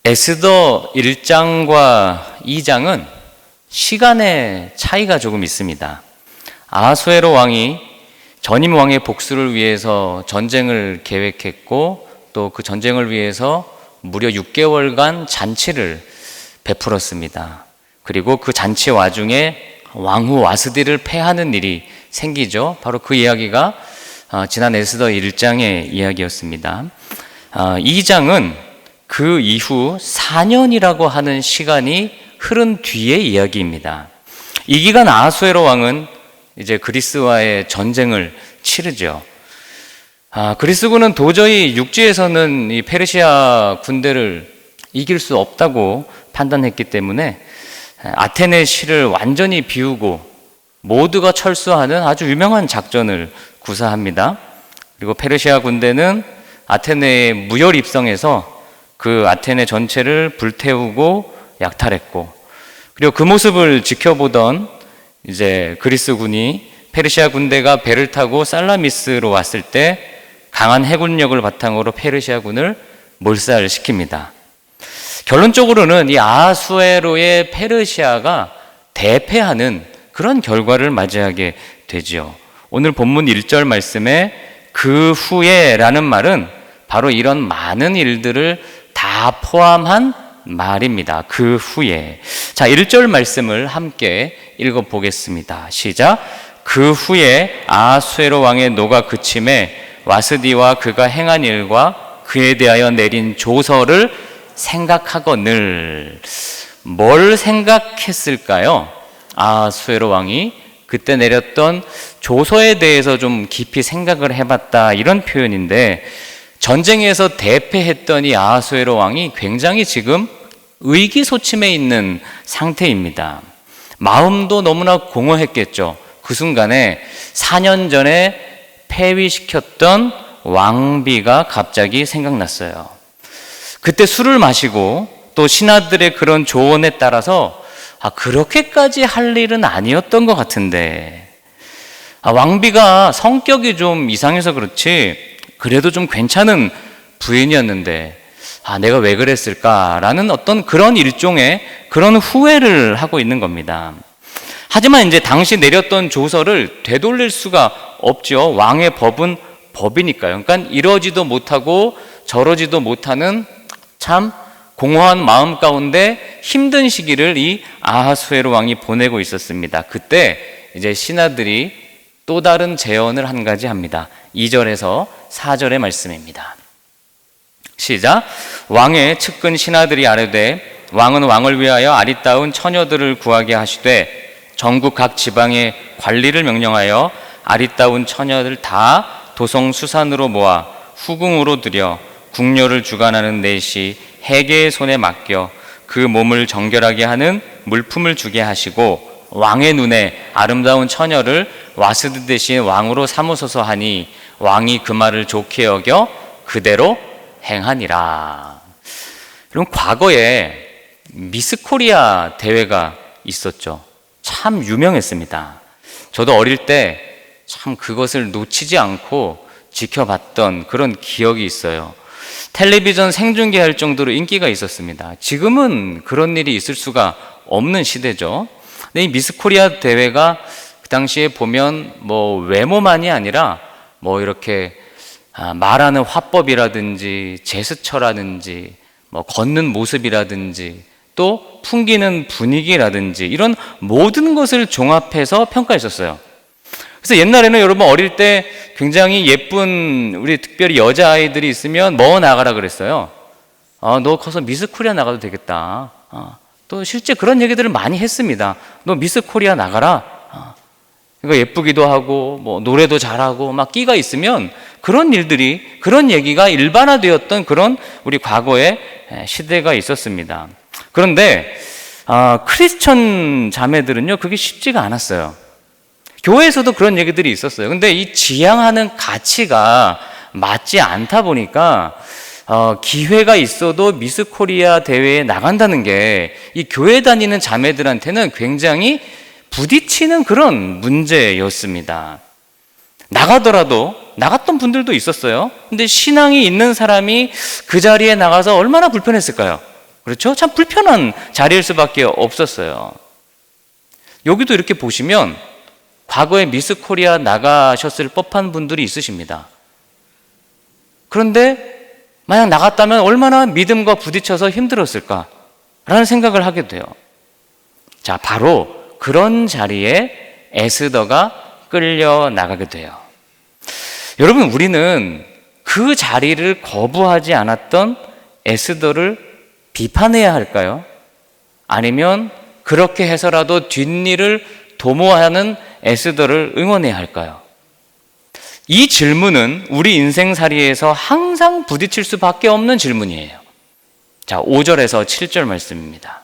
에스더 1장과 2장은 시간의 차이가 조금 있습니다. 아하수에로 왕이 전임 왕의 복수를 위해서 전쟁을 계획했고 또 그 전쟁을 위해서 무려 6개월간 잔치를 베풀었습니다. 그리고 그 잔치 와중에 왕후 와스디를 패하는 일이 생기죠. 바로 그 이야기가 지난 에스더 1장의 이야기였습니다. 2장은 그 이후 4년이라고 하는 시간이 흐른 뒤의 이야기입니다. 이 기간 아하수에로 왕은 이제 그리스와의 전쟁을 치르죠. 그리스군은 도저히 육지에서는 이 페르시아 군대를 이길 수 없다고 판단했기 때문에 아테네 시를 완전히 비우고 모두가 철수하는 아주 유명한 작전을 구사합니다. 그리고 페르시아 군대는 아테네에 무혈 입성해서 그 아테네 전체를 불태우고 약탈했고, 그리고 그 모습을 지켜보던 이제 그리스군이 페르시아 군대가 배를 타고 살라미스로 왔을 때 강한 해군력을 바탕으로 페르시아군을 몰살시킵니다. 결론적으로는 이 아하수에로의 페르시아가 대패하는 그런 결과를 맞이하게 되지요. 오늘 본문 1절 말씀에 그 후에 라는 말은 바로 이런 많은 일들을 다 포함한 말입니다. 그 후에. 자, 1절 말씀을 함께 읽어보겠습니다. 시작. 그 후에 아하수에로 왕의 노가 그침에 와스디와 그가 행한 일과 그에 대하여 내린 조서를 생각하거늘. 뭘 생각했을까요? 아하수에로 왕이 그때 내렸던 조서에 대해서 좀 깊이 생각을 해봤다, 이런 표현인데, 전쟁에서 대패했더니 아하수에로 왕이 굉장히 지금 의기소침해 있는 상태입니다. 마음도 너무나 공허했겠죠. 그 순간에 4년 전에 폐위시켰던 왕비가 갑자기 생각났어요. 그때 술을 마시고 또 신하들의 그런 조언에 따라서 그렇게까지 할 일은 아니었던 것 같은데, 왕비가 성격이 좀 이상해서 그렇지 그래도 좀 괜찮은 부인이었는데 내가 왜 그랬을까라는 어떤 그런 일종의 그런 후회를 하고 있는 겁니다. 하지만 이제 당시 내렸던 조서를 되돌릴 수가 없죠. 왕의 법은 법이니까요. 그러니까 이러지도 못하고 저러지도 못하는 참 공허한 마음 가운데 힘든 시기를 이 아하수에로 왕이 보내고 있었습니다. 그때 이제 신하들이 또 다른 제언을 한 가지 합니다. 2절에서 4절의 말씀입니다. 시작. 왕의 측근 신하들이 아뢰되 왕은 왕을 위하여 아리따운 처녀들을 구하게 하시되 전국 각 지방의 관리를 명령하여 아리따운 처녀들 다 도성 수산으로 모아 후궁으로 들여 궁녀를 주관하는 내시 해계의 손에 맡겨 그 몸을 정결하게 하는 물품을 주게 하시고 왕의 눈에 아름다운 처녀를 와스드 대신 왕으로 삼으소서 하니 왕이 그 말을 좋게 여겨 그대로 행하니라. 그럼 과거에 미스 코리아 대회가 있었죠. 참 유명했습니다. 저도 어릴 때 참 그것을 놓치지 않고 지켜봤던 그런 기억이 있어요. 텔레비전 생중계할 정도로 인기가 있었습니다. 지금은 그런 일이 있을 수가 없는 시대죠. 근데 이 미스 코리아 대회가 그 당시에 보면 외모만이 아니라 이렇게 말하는 화법이라든지 제스처라든지 걷는 모습이라든지 또 풍기는 분위기라든지 이런 모든 것을 종합해서 평가했었어요. 그래서 옛날에는 여러분 어릴 때 굉장히 예쁜 우리 특별히 여자아이들이 있으면 나가라 그랬어요. 너 커서 미스 코리아 나가도 되겠다. 또 실제 그런 얘기들을 많이 했습니다. 너 미스 코리아 나가라. 그러니까 예쁘기도 하고 노래도 잘하고 막 끼가 있으면 그런 일들이, 그런 얘기가 일반화되었던 그런 우리 과거의 시대가 있었습니다. 그런데 크리스천 자매들은요 그게 쉽지가 않았어요. 교회에서도 그런 얘기들이 있었어요. 근데 이 지향하는 가치가 맞지 않다 보니까 기회가 있어도 미스 코리아 대회에 나간다는 게 이 교회 다니는 자매들한테는 굉장히 부딪히는 그런 문제였습니다. 나가더라도 나갔던 분들도 있었어요. 근데 신앙이 있는 사람이 그 자리에 나가서 얼마나 불편했을까요? 그렇죠? 참 불편한 자리일 수밖에 없었어요. 여기도 이렇게 보시면 과거에 미스 코리아 나가셨을 법한 분들이 있으십니다. 그런데 만약 나갔다면 얼마나 믿음과 부딪혀서 힘들었을까라는 생각을 하게 돼요. 자, 바로 그런 자리에 에스더가 끌려 나가게 돼요. 여러분, 우리는 그 자리를 거부하지 않았던 에스더를 비판해야 할까요? 아니면 그렇게 해서라도 뒷일을 도모하는 에스더를 응원해야 할까요? 이 질문은 우리 인생살이에서 항상 부딪힐 수밖에 없는 질문이에요. 자, 5절에서 7절 말씀입니다.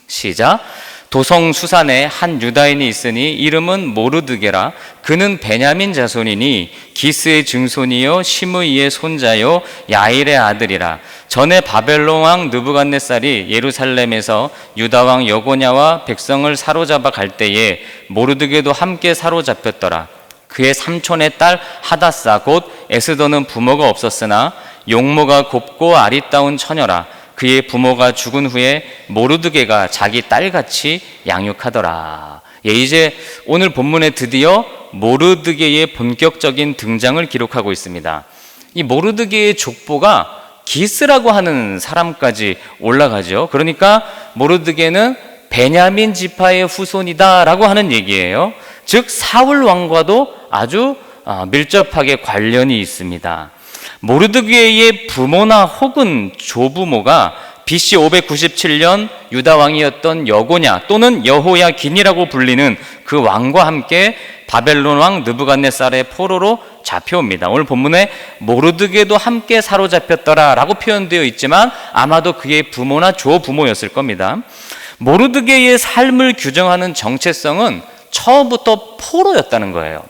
시작. 도성 수산에 한 유다인이 있으니 이름은 모르드게라. 그는 베냐민 자손이니 기스의 증손이요 시므이의 손자요 야일의 아들이라. 전에 바벨론 왕 느부갓네살이 예루살렘에서 유다 왕 여고냐와 백성을 사로잡아 갈 때에 모르드게도 함께 사로잡혔더라. 그의 삼촌의 딸 하다사 곧 에스더는 부모가 없었으나 용모가 곱고 아리따운 처녀라. 그의 부모가 죽은 후에 모르드게가 자기 딸같이 양육하더라. 예, 이제 오늘 본문에 드디어 모르드게의 본격적인 등장을 기록하고 있습니다. 이 모르드게의 족보가 기스라고 하는 사람까지 올라가죠. 그러니까 모르드게는 베냐민 지파의 후손이다라고 하는 얘기예요. 즉 사울 왕과도 아주 밀접하게 관련이 있습니다. 모르드게의 부모나 혹은 조부모가 BC 597년 유다 왕이었던 여고냐 또는 여호야긴이라고 불리는 그 왕과 함께 바벨론 왕 느부갓네살의 포로로 잡혀옵니다. 오늘 본문에 모르드게도 함께 사로잡혔더라라고 표현되어 있지만 아마도 그의 부모나 조부모였을 겁니다. 모르드게의 삶을 규정하는 정체성은 처음부터 포로였다는 거예요.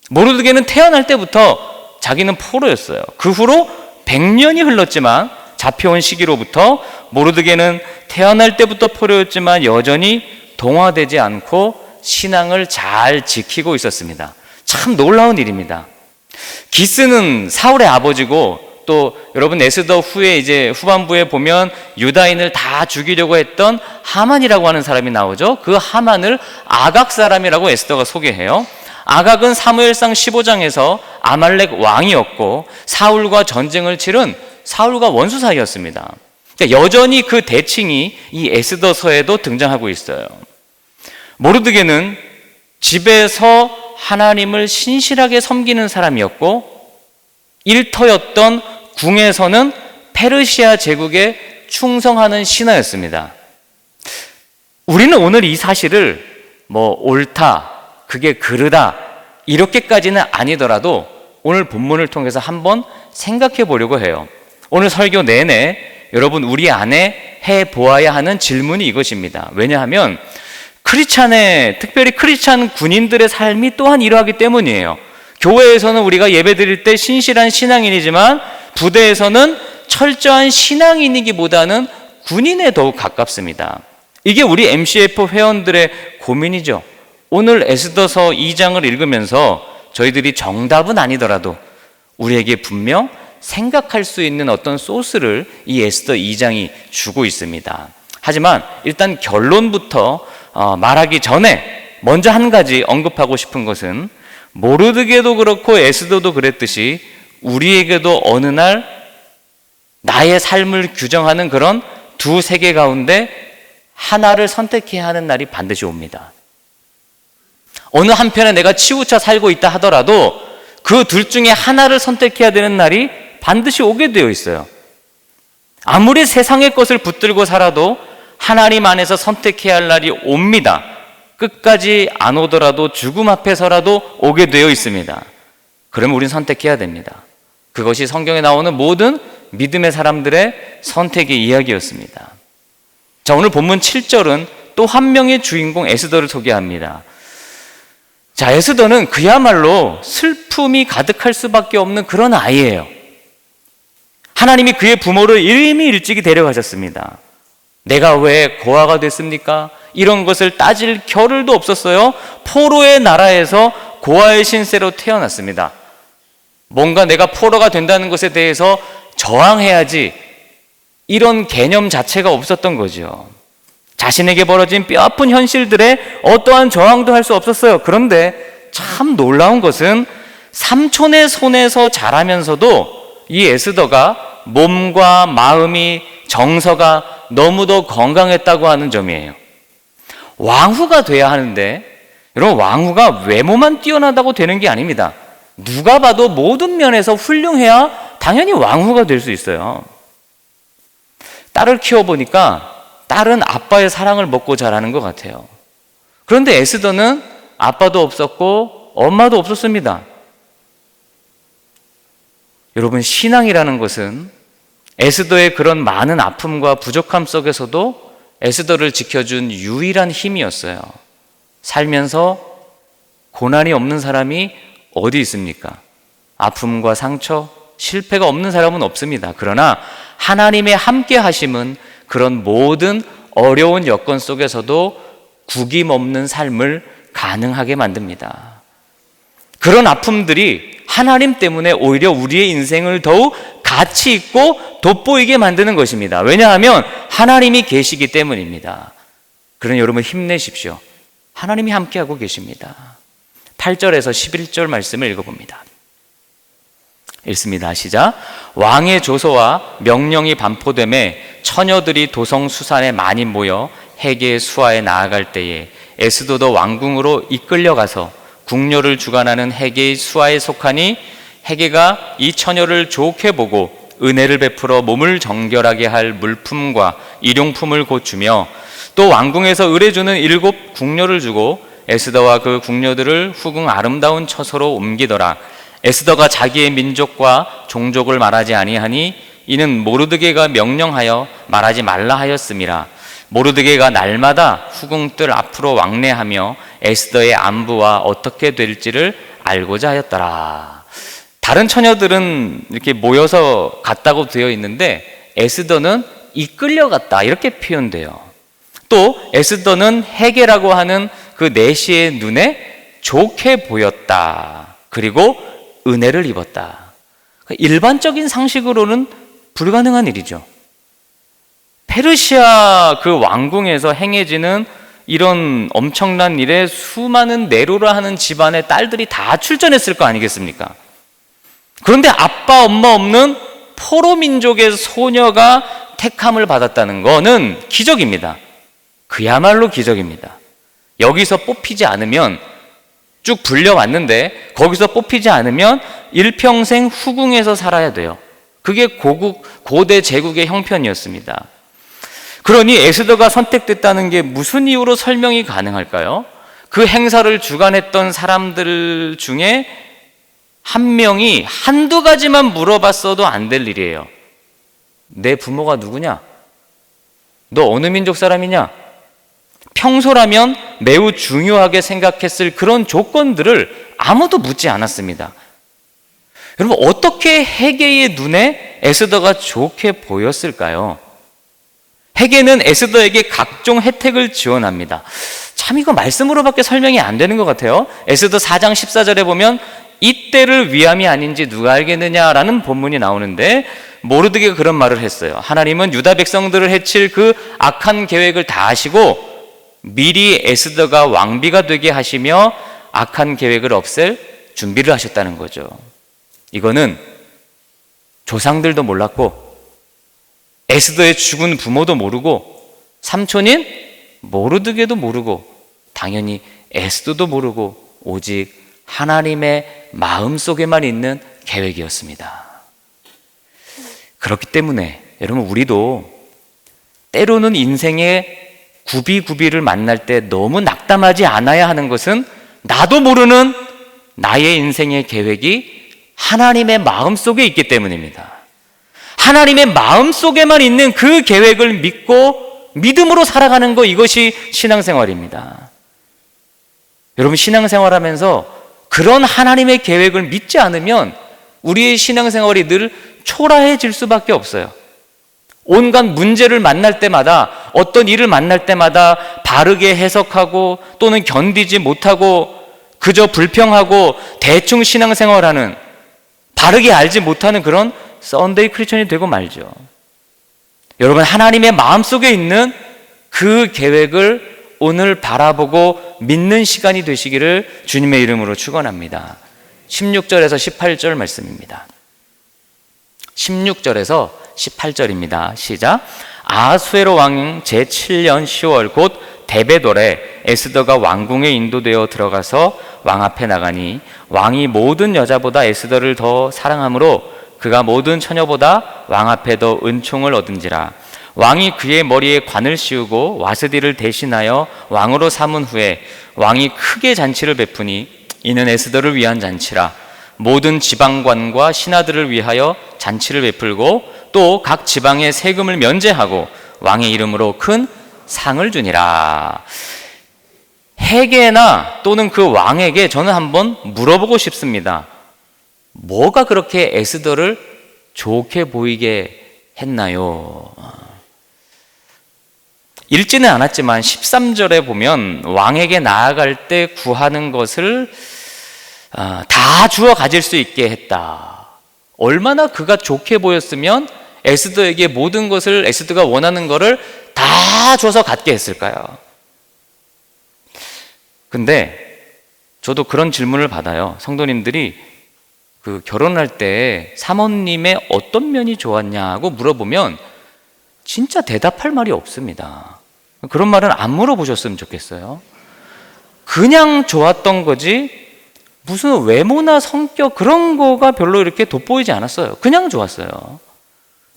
모르드게는 태어날 때부터 자기는 포로였어요. 그 후로 100년이 흘렀지만 잡혀온 시기로부터 모르드게는 태어날 때부터 포로였지만 여전히 동화되지 않고 신앙을 잘 지키고 있었습니다. 참 놀라운 일입니다. 기스는 사울의 아버지고 또 여러분 에스더 후에 이제 후반부에 보면 유다인을 다 죽이려고 했던 하만이라고 하는 사람이 나오죠. 그 하만을 아각 사람이라고 에스더가 소개해요. 아각은 사무엘상 15장에서 아말렉 왕이었고 사울과 전쟁을 치른 사울과 원수 사이였습니다. 그러니까 여전히 그 대칭이 이 에스더서에도 등장하고 있어요. 모르드게는 집에서 하나님을 신실하게 섬기는 사람이었고 일터였던 궁에서는 페르시아 제국에 충성하는 신하였습니다. 우리는 오늘 이 사실을 옳다, 그게 그르다 이렇게까지는 아니더라도 오늘 본문을 통해서 한번 생각해 보려고 해요. 오늘 설교 내내 여러분 우리 안에 해보아야 하는 질문이 이것입니다. 왜냐하면 특별히 크리스찬 군인들의 삶이 또한 이러하기 때문이에요. 교회에서는 우리가 예배 드릴 때 신실한 신앙인이지만 부대에서는 철저한 신앙인이기보다는 군인에 더욱 가깝습니다. 이게 우리 MCF 회원들의 고민이죠. 오늘 에스더서 2장을 읽으면서 저희들이 정답은 아니더라도 우리에게 분명 생각할 수 있는 어떤 소스를 이 에스더 2장이 주고 있습니다. 하지만 일단 결론부터 말하기 전에 먼저 한 가지 언급하고 싶은 것은 모르드게도 그렇고 에스더도 그랬듯이 우리에게도 어느 날 나의 삶을 규정하는 그런 두 세계 가운데 하나를 선택해야 하는 날이 반드시 옵니다. 어느 한편에 내가 치우쳐 살고 있다 하더라도 그 둘 중에 하나를 선택해야 되는 날이 반드시 오게 되어 있어요. 아무리 세상의 것을 붙들고 살아도 하나님 안에서 선택해야 할 날이 옵니다. 끝까지 안 오더라도 죽음 앞에서라도 오게 되어 있습니다. 그러면 우린 선택해야 됩니다. 그것이 성경에 나오는 모든 믿음의 사람들의 선택의 이야기였습니다. 자, 오늘 본문 7절은 또 한 명의 주인공 에스더를 소개합니다. 자, 에스더는 그야말로 슬픔이 가득할 수밖에 없는 그런 아이예요. 하나님이 그의 부모를 이미 일찍이 데려가셨습니다. 내가 왜 고아가 됐습니까? 이런 것을 따질 겨를도 없었어요. 포로의 나라에서 고아의 신세로 태어났습니다. 뭔가 내가 포로가 된다는 것에 대해서 저항해야지, 이런 개념 자체가 없었던 거죠. 자신에게 벌어진 뼈아픈 현실들에 어떠한 저항도 할 수 없었어요. 그런데 참 놀라운 것은 삼촌의 손에서 자라면서도 이 에스더가 몸과 마음이, 정서가 너무도 건강했다고 하는 점이에요. 왕후가 돼야 하는데, 여러분, 왕후가 외모만 뛰어나다고 되는 게 아닙니다. 누가 봐도 모든 면에서 훌륭해야 당연히 왕후가 될 수 있어요. 딸을 키워보니까 딸은 아빠의 사랑을 먹고 자라는 것 같아요. 그런데 에스더는 아빠도 없었고 엄마도 없었습니다. 여러분, 신앙이라는 것은 에스더의 그런 많은 아픔과 부족함 속에서도 에스더를 지켜준 유일한 힘이었어요. 살면서 고난이 없는 사람이 어디 있습니까? 아픔과 상처, 실패가 없는 사람은 없습니다. 그러나 하나님의 함께 하심은 그런 모든 어려운 여건 속에서도 구김없는 삶을 가능하게 만듭니다. 그런 아픔들이 하나님 때문에 오히려 우리의 인생을 더욱 가치 있고 돋보이게 만드는 것입니다. 왜냐하면 하나님이 계시기 때문입니다. 그러니 여러분, 힘내십시오. 하나님이 함께하고 계십니다. 8절에서 11절 말씀을 읽어봅니다. 읽습니다. 시작. 왕의 조서와 명령이 반포됨에 처녀들이 도성 수산에 많이 모여 해계 수하에 나아갈 때에 에스더도 왕궁으로 이끌려가서 궁녀를 주관하는 해계의 수하에 속하니 해계가 이 처녀를 좋게 보고 은혜를 베풀어 몸을 정결하게 할 물품과 일용품을 곧 주며 또 왕궁에서 의뢰주는 7 궁녀를 주고 에스더와 그 궁녀들을 후궁 아름다운 처소로 옮기더라. 에스더가 자기의 민족과 종족을 말하지 아니하니 이는 모르드게가 명령하여 말하지 말라 하였음이라. 모르드게가 날마다 후궁들 앞으로 왕래하며 에스더의 안부와 어떻게 될지를 알고자 하였더라. 다른 처녀들은 이렇게 모여서 갔다고 되어 있는데 에스더는 이끌려갔다 이렇게 표현돼요. 또 에스더는 해계라고 하는 그 내시의 눈에 좋게 보였다. 그리고 은혜를 입었다. 일반적인 상식으로는 불가능한 일이죠. 페르시아 그 왕궁에서 행해지는 이런 엄청난 일에 수많은 네로라 하는 집안의 딸들이 다 출전했을 거 아니겠습니까? 그런데 아빠 엄마 없는 포로 민족의 소녀가 택함을 받았다는 거는 기적입니다. 그야말로 기적입니다. 여기서 뽑히지 않으면, 쭉 불려왔는데 거기서 뽑히지 않으면 일평생 후궁에서 살아야 돼요. 그게 고대 제국의 형편이었습니다. 그러니 에스더가 선택됐다는 게 무슨 이유로 설명이 가능할까요? 그 행사를 주관했던 사람들 중에 한 명이 한두 가지만 물어봤어도 안 될 일이에요. 내 부모가 누구냐? 너 어느 민족 사람이냐? 평소라면 매우 중요하게 생각했을 그런 조건들을 아무도 묻지 않았습니다. 여러분, 어떻게 해계의 눈에 에스더가 좋게 보였을까요? 해계는 에스더에게 각종 혜택을 지원합니다. 참 이거 말씀으로밖에 설명이 안 되는 것 같아요. 에스더 4장 14절에 보면 이때를 위함이 아닌지 누가 알겠느냐라는 본문이 나오는데 모르드게가 그런 말을 했어요. 하나님은 유다 백성들을 해칠 그 악한 계획을 다 아시고 미리 에스더가 왕비가 되게 하시며 악한 계획을 없앨 준비를 하셨다는 거죠. 이거는 조상들도 몰랐고 에스더의 죽은 부모도 모르고 삼촌인 모르드게도 모르고 당연히 에스더도 모르고 오직 하나님의 마음속에만 있는 계획이었습니다. 그렇기 때문에 여러분, 우리도 때로는 인생의 구비구비를 만날 때 너무 낙담하지 않아야 하는 것은 나도 모르는 나의 인생의 계획이 하나님의 마음속에 있기 때문입니다. 하나님의 마음속에만 있는 그 계획을 믿고 믿음으로 살아가는 것, 이것이 신앙생활입니다. 여러분, 신앙생활하면서 그런 하나님의 계획을 믿지 않으면 우리의 신앙생활이 늘 초라해질 수밖에 없어요. 온갖 문제를 만날 때마다, 어떤 일을 만날 때마다 바르게 해석하고 또는 견디지 못하고 그저 불평하고 대충 신앙생활하는, 바르게 알지 못하는 그런 썬데이 크리스천이 되고 말죠. 여러분, 하나님의 마음속에 있는 그 계획을 오늘 바라보고 믿는 시간이 되시기를 주님의 이름으로 축원합니다. 16절에서 18절 말씀입니다. 16절에서 18절입니다. 시작. 아하수에로 왕 제7년 10월 곧 데베돌에 에스더가 왕궁에 인도되어 들어가서 왕 앞에 나가니 왕이 모든 여자보다 에스더를 더 사랑하므로 그가 모든 처녀보다 왕 앞에 더 은총을 얻은지라. 왕이 그의 머리에 관을 씌우고 와스디를 대신하여 왕으로 삼은 후에 왕이 크게 잔치를 베푸니 이는 에스더를 위한 잔치라. 모든 지방관과 신하들을 위하여 잔치를 베풀고 또 각 지방의 세금을 면제하고 왕의 이름으로 큰 상을 주니라. 헤게나 또는 그 왕에게 저는 한번 물어보고 싶습니다. 뭐가 그렇게 에스더를 좋게 보이게 했나요? 읽지는 않았지만 13절에 보면 왕에게 나아갈 때 구하는 것을 다 주어 가질 수 있게 했다. 얼마나 그가 좋게 보였으면 에스더에게 모든 것을, 에스더가 원하는 것을 다 줘서 갖게 했을까요? 근데 저도 그런 질문을 받아요. 성도님들이 그 결혼할 때 사모님의 어떤 면이 좋았냐고 물어보면 진짜 대답할 말이 없습니다. 그런 말은 안 물어보셨으면 좋겠어요. 그냥 좋았던 거지 무슨 외모나 성격 그런 거가 별로 이렇게 돋보이지 않았어요. 그냥 좋았어요.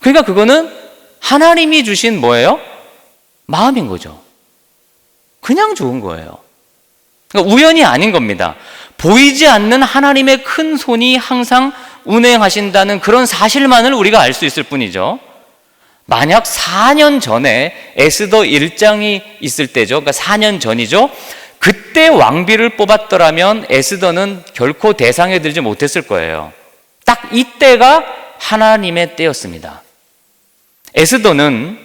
그러니까 그거는 하나님이 주신 뭐예요? 마음인 거죠. 그냥 좋은 거예요. 그러니까 우연이 아닌 겁니다. 보이지 않는 하나님의 큰 손이 항상 운행하신다는 그런 사실만을 우리가 알 수 있을 뿐이죠. 만약 4년 전에 에스더 1장이 있을 때죠. 그러니까 4년 전이죠. 그때 왕비를 뽑았더라면 에스더는 결코 대상에 들지 못했을 거예요. 딱 이때가 하나님의 때였습니다. 에스더는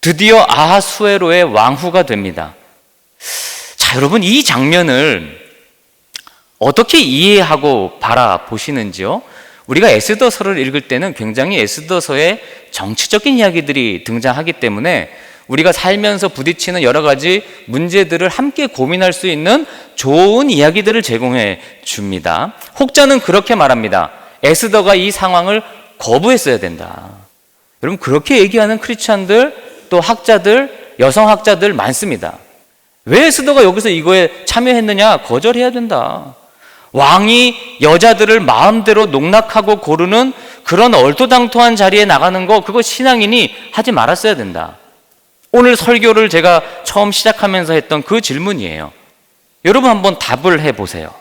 드디어 아하수에로의 왕후가 됩니다. 자, 여러분, 이 장면을 어떻게 이해하고 바라보시는지요? 우리가 에스더서를 읽을 때는 굉장히 에스더서에 정치적인 이야기들이 등장하기 때문에 우리가 살면서 부딪히는 여러 가지 문제들을 함께 고민할 수 있는 좋은 이야기들을 제공해 줍니다. 혹자는 그렇게 말합니다. 에스더가 이 상황을 거부했어야 된다. 여러분, 그렇게 얘기하는 크리스찬들, 또 학자들, 여성학자들 많습니다. 왜 에스더가 여기서 이거에 참여했느냐? 거절해야 된다. 왕이 여자들을 마음대로 농락하고 고르는 그런 얼토당토한 자리에 나가는 거, 그거 신앙인이 하지 말았어야 된다. 오늘 설교를 제가 처음 시작하면서 했던 그 질문이에요. 여러분 한번 답을 해보세요.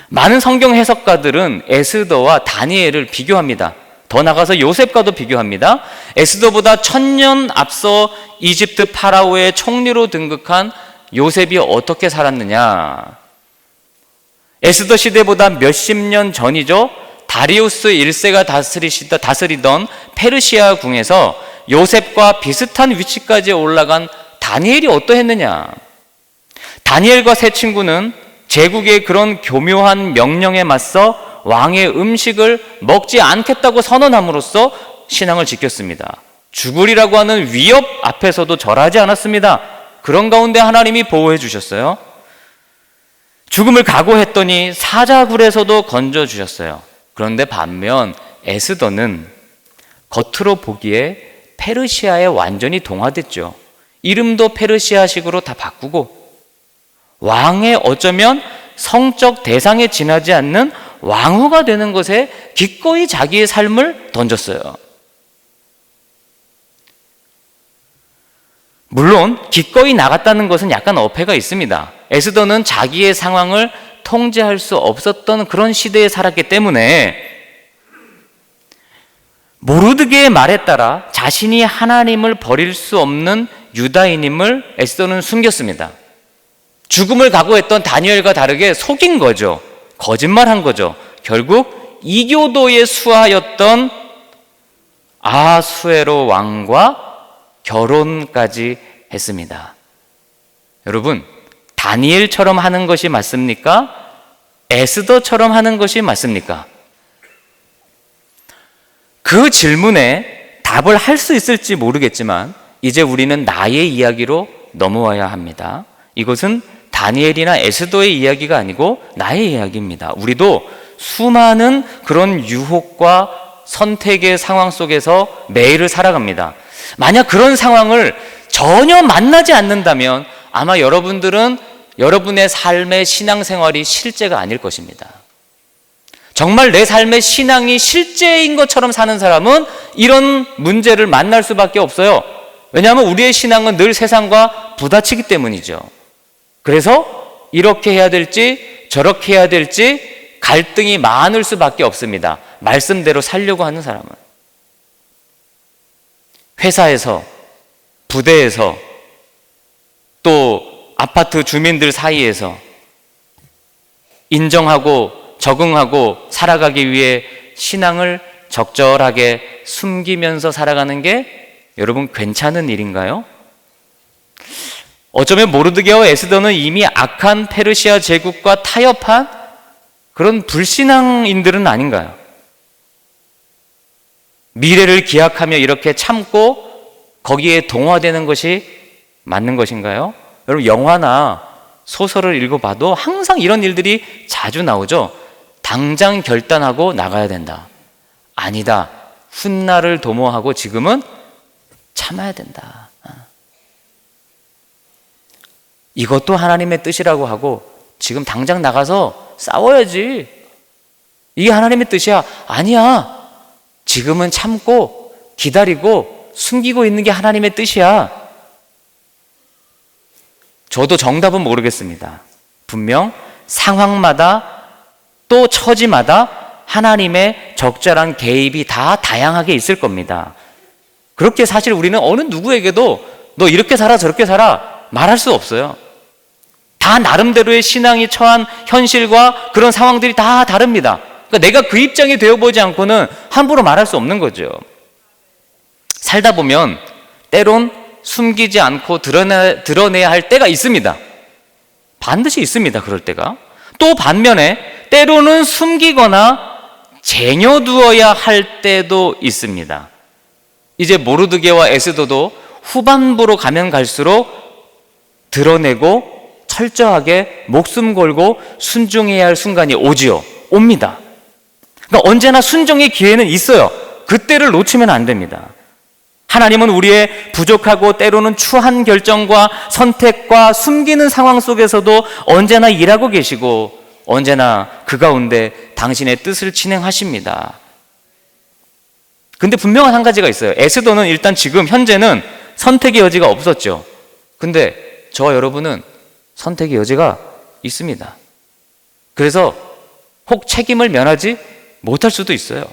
많은 성경 해석가들은 에스더와 다니엘을 비교합니다. 더 나가서 요셉과도 비교합니다. 에스더보다 1000년 앞서 이집트 파라오의 총리로 등극한 요셉이 어떻게 살았느냐? 에스더 시대보다 몇십 년 전이죠. 다리우스 1세가 다스리던 페르시아 궁에서 요셉과 비슷한 위치까지 올라간 다니엘이 어떠했느냐? 다니엘과 세 친구는 제국의 그런 교묘한 명령에 맞서 왕의 음식을 먹지 않겠다고 선언함으로써 신앙을 지켰습니다. 죽으리라고 하는 위협 앞에서도 절하지 않았습니다. 그런 가운데 하나님이 보호해 주셨어요. 죽음을 각오했더니 사자굴에서도 건져주셨어요. 그런데 반면 에스더는 겉으로 보기에 페르시아에 완전히 동화됐죠. 이름도 페르시아식으로 다 바꾸고 왕의 어쩌면 성적 대상에 지나지 않는 왕후가 되는 것에 기꺼이 자기의 삶을 던졌어요. 물론 기꺼이 나갔다는 것은 약간 어폐가 있습니다. 에스더는 자기의 상황을 통제할 수 없었던 그런 시대에 살았기 때문에 모르드게의 말에 따라 자신이 하나님을 버릴 수 없는 유다인임을 에스더는 숨겼습니다. 죽음을 각오했던 다니엘과 다르게 속인 거죠. 거짓말한 거죠. 결국 이교도의 수하였던 아하수에로 왕과 결혼까지 했습니다. 여러분, 다니엘처럼 하는 것이 맞습니까? 에스더처럼 하는 것이 맞습니까? 그 질문에 답을 할 수 있을지 모르겠지만 이제 우리는 나의 이야기로 넘어와야 합니다. 이것은 다니엘이나 에스더의 이야기가 아니고 나의 이야기입니다. 우리도 수많은 그런 유혹과 선택의 상황 속에서 매일을 살아갑니다. 만약 그런 상황을 전혀 만나지 않는다면 아마 여러분들은 여러분의 삶의 신앙생활이 실제가 아닐 것입니다. 정말 내 삶의 신앙이 실제인 것처럼 사는 사람은 이런 문제를 만날 수밖에 없어요. 왜냐하면 우리의 신앙은 늘 세상과 부딪히기 때문이죠. 그래서 이렇게 해야 될지 저렇게 해야 될지 갈등이 많을 수밖에 없습니다. 말씀대로 살려고 하는 사람은. 회사에서, 부대에서, 또 아파트 주민들 사이에서 인정하고 적응하고 살아가기 위해 신앙을 적절하게 숨기면서 살아가는 게 여러분 괜찮은 일인가요? 어쩌면 모르드게와 에스더는 이미 악한 페르시아 제국과 타협한 그런 불신앙인들은 아닌가요? 미래를 기약하며 이렇게 참고 거기에 동화되는 것이 맞는 것인가요? 여러분 영화나 소설을 읽어봐도 항상 이런 일들이 자주 나오죠. 당장 결단하고 나가야 된다. 아니다. 훗날을 도모하고 지금은 참아야 된다. 이것도 하나님의 뜻이라고 하고 지금 당장 나가서 싸워야지. 이게 하나님의 뜻이야. 아니야. 지금은 참고 기다리고 숨기고 있는 게 하나님의 뜻이야. 저도 정답은 모르겠습니다. 분명 상황마다 또 처지마다 하나님의 적절한 개입이 다 다양하게 있을 겁니다. 그렇게 사실 우리는 어느 누구에게도 너 이렇게 살아 저렇게 살아 말할 수 없어요. 다 나름대로의 신앙이 처한 현실과 그런 상황들이 다 다릅니다. 그러니까 내가 그 입장이 되어보지 않고는 함부로 말할 수 없는 거죠. 살다 보면 때론 숨기지 않고 드러내야 할 때가 있습니다. 반드시 있습니다. 그럴 때가. 또 반면에 때로는 숨기거나 쟁여두어야 할 때도 있습니다. 이제 모르드게와 에스더도 후반부로 가면 갈수록 드러내고 철저하게 목숨 걸고 순종해야 할 순간이 옵니다. 그러니까 언제나 순종의 기회는 있어요. 그때를 놓치면 안 됩니다. 하나님은 우리의 부족하고 때로는 추한 결정과 선택과 숨기는 상황 속에서도 언제나 일하고 계시고 언제나 그 가운데 당신의 뜻을 진행하십니다. 근데 분명한 한 가지가 있어요. 에스더는 일단 지금 현재는 선택의 여지가 없었죠. 근데 저와 여러분은 선택의 여지가 있습니다. 그래서 혹 책임을 면하지 못할 수도 있어요.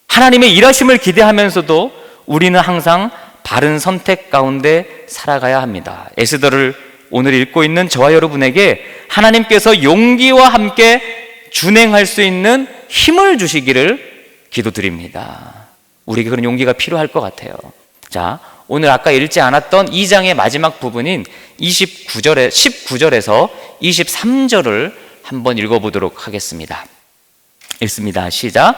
하나님의 일하심을 기대하면서도 우리는 항상 바른 선택 가운데 살아가야 합니다. 에스더를 오늘 읽고 있는 저와 여러분에게 하나님께서 용기와 함께 준행할 수 있는 힘을 주시기를 기도드립니다. 우리에게 그런 용기가 필요할 것 같아요. 자, 오늘 아까 읽지 않았던 2장의 마지막 부분인 19절에서 23절을 한번 읽어보도록 하겠습니다. 읽습니다. 시작.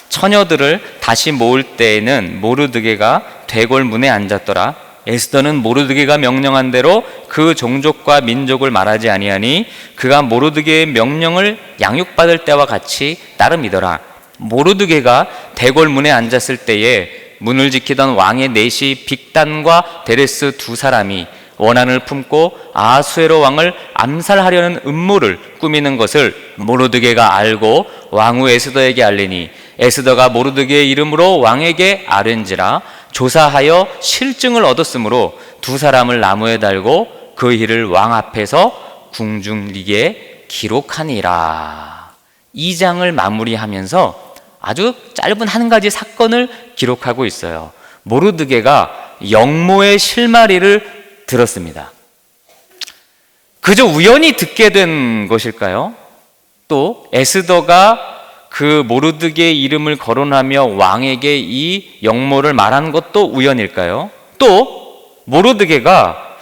처녀들을 다시 모을 때에는 모르드게가 대궐문에 앉았더라. 에스더는 모르드게가 명령한 대로 그 종족과 민족을 말하지 아니하니 그가 모르드게의 명령을 양육받을 때와 같이 따름이더라. 모르드게가 대궐문에 앉았을 때에 문을 지키던 왕의 내시 빅단과 데레스 두 사람이 원한을 품고 아수에로 왕을 암살하려는 음모를 꾸미는 것을 모르드게가 알고 왕후 에스더에게 알리니 에스더가 모르드게의 이름으로 왕에게 아뢰는지라 조사하여 실증을 얻었으므로 두 사람을 나무에 달고 그 일을 왕 앞에서 궁중리에 기록하니라. 2장을 마무리하면서 아주 짧은 한 가지 사건을 기록하고 있어요. 모르드게가 영모의 실마리를 들었습니다. 그저 우연히 듣게 된 것일까요? 또 에스더가 그 모르드게의 이름을 거론하며 왕에게 이 영모를 말한 것도 우연일까요? 또 모르드게가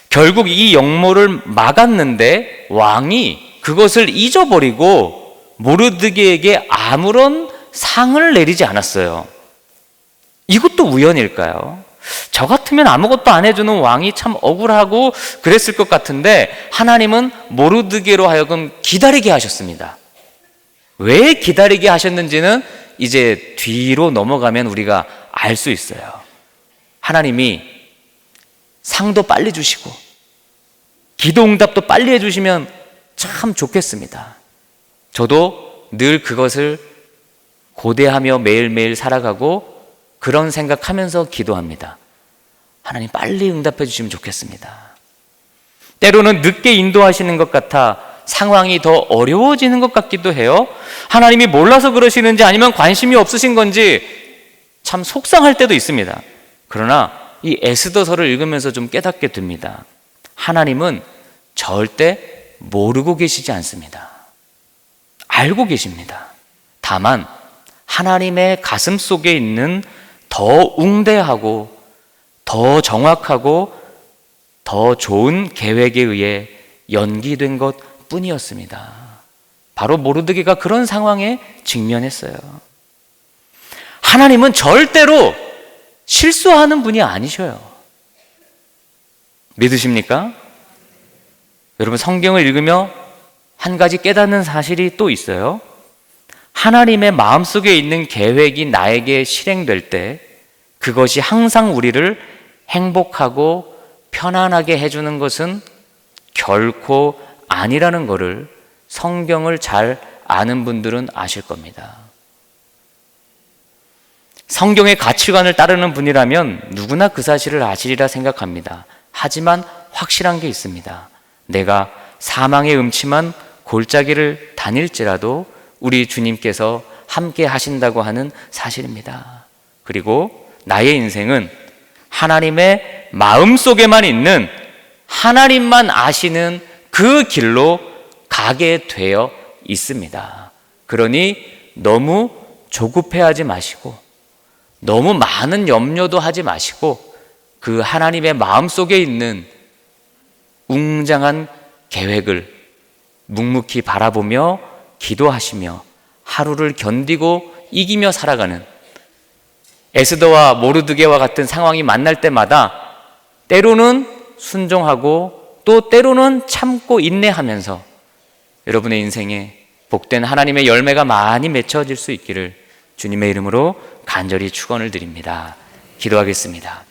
결국 이 영모를 막았는데 왕이 그것을 잊어버리고 모르드게에게 아무런 상을 내리지 않았어요. 우연일까요? 저 같으면 아무것도 안 해주는 왕이 참 억울하고 그랬을 것 같은데 하나님은 모르드게로 하여금 기다리게 하셨습니다. 왜 기다리게 하셨는지는 이제 뒤로 넘어가면 우리가 알 수 있어요. 하나님이 상도 빨리 주시고 기도 응답도 빨리 해주시면 참 좋겠습니다. 저도 늘 그것을 고대하며 매일매일 살아가고 그런 생각하면서 기도합니다. 하나님 빨리 응답해 주시면 좋겠습니다. 때로는 늦게 인도하시는 것 같아 상황이 더 어려워지는 것 같기도 해요. 하나님이 몰라서 그러시는지 아니면 관심이 없으신 건지 참 속상할 때도 있습니다. 그러나 이 에스더서를 읽으면서 좀 깨닫게 됩니다. 하나님은 절대 모르고 계시지 않습니다. 알고 계십니다. 다만 하나님의 가슴 속에 있는 더 웅대하고 더 정확하고 더 좋은 계획에 의해 연기된 것 뿐이었습니다. 바로 모르드게가 그런 상황에 직면했어요. 하나님은 절대로 실수하는 분이 아니셔요. 믿으십니까? 여러분, 성경을 읽으며 한 가지 깨닫는 사실이 또 있어요. 하나님의 마음속에 있는 계획이 나에게 실행될 때 그것이 항상 우리를 행복하고 편안하게 해주는 것은 결코 아니라는 것을 성경을 잘 아는 분들은 아실 겁니다. 성경의 가치관을 따르는 분이라면 누구나 그 사실을 아시리라 생각합니다. 하지만 확실한 게 있습니다. 내가 사망의 음침한 골짜기를 다닐지라도 우리 주님께서 함께 하신다고 하는 사실입니다. 그리고 나의 인생은 하나님의 마음속에만 있는 하나님만 아시는 그 길로 가게 되어 있습니다. 그러니 너무 조급해하지 마시고 너무 많은 염려도 하지 마시고 그 하나님의 마음속에 있는 웅장한 계획을 묵묵히 바라보며 기도하시며 하루를 견디고 이기며 살아가는 에스더와 모르드게와 같은 상황이 만날 때마다 때로는 순종하고 또 때로는 참고 인내하면서 여러분의 인생에 복된 하나님의 열매가 많이 맺혀질 수 있기를 주님의 이름으로 간절히 축원을 드립니다. 기도하겠습니다.